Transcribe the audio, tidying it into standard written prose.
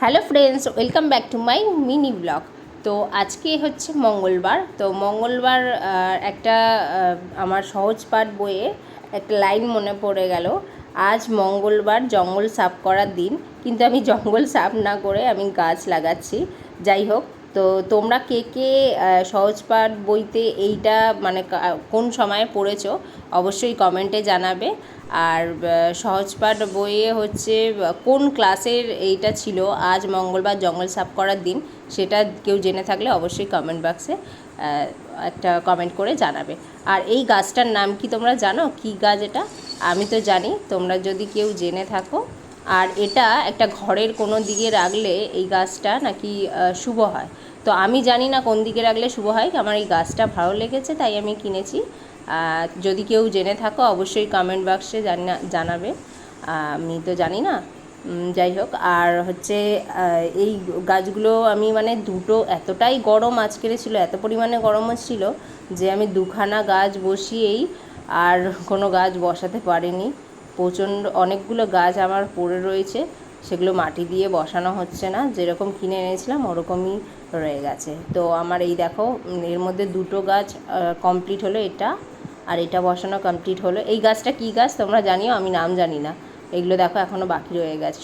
Hello friends, welcome back to my mini blog. তো আজকে হচ্ছে মঙ্গলবার। তো মঙ্গলবার একটা আমার সহজ পাঠ বইয়ে একটা লাইন মনে পড়ে গেল। আজ মঙ্গলবার, জঙ্গল সাফ করার দিন। কিন্তু আমি জঙ্গল সাফ না করে আমি গাছ লাগাচ্ছি। যাই হোক, তো তোমরা কে কে সহজ পাঠ বইতে এইটা মানে কোন সময়ে পড়েছো অবশ্যই কমেন্টে জানাবে। আর সহজ পাঠ বইয়ে হচ্ছে কোন ক্লাসের এইটা ছিল আজ মঙ্গলবার জঙ্গল সাফ করার দিন, সেটা কেউ জেনে থাকলে অবশ্যই কমেন্ট বক্সে একটা কমেন্ট করে জানাবে। আর এই গাছটার নাম কি তোমরা জানো? কি গাছ এটা? আমি তো জানি, তোমরা যদি কেউ জেনে থাকো। আর এটা একটা ঘরের কোনো দিকে রাখলে এই গাছটা নাকি শুভ হয়। তো আমি জানি না কোন দিকে রাখলে শুভ হয়, আমার এই গাছটা ভালো লেগেছে তাই আমি কিনেছি। যদি কেউ জেনে থাকো অবশ্যই কমেন্ট বক্সে জানাবে, আমি তো জানি না। যাই হোক, আর হচ্ছে এই গাছগুলো আমি মানে দুটো, এতটাই গরম আজকের ছিল, এত পরিমাণে গরম হচ্ছিল যে আমি দুখানা গাছ বসিয়েই আর কোনো গাছ বসাতে পারিনি। প্রচণ্ড অনেকগুলো গাছ আমার পড়ে রয়েছে, সেগুলো মাটি দিয়ে বসানো হচ্ছে না, যেরকম কিনে এনেছিলাম ওরকমই রয়ে গেছে। তো আমার এই দেখো, এর মধ্যে দুটো গাছ কমপ্লিট হলো, এটা আর এটা বসানো কমপ্লিট হলো। এই গাছটা কী গাছ তোমরা জানিও, আমি নাম জানি না। এগুলো দেখো এখনও বাকি রয়ে গেছে।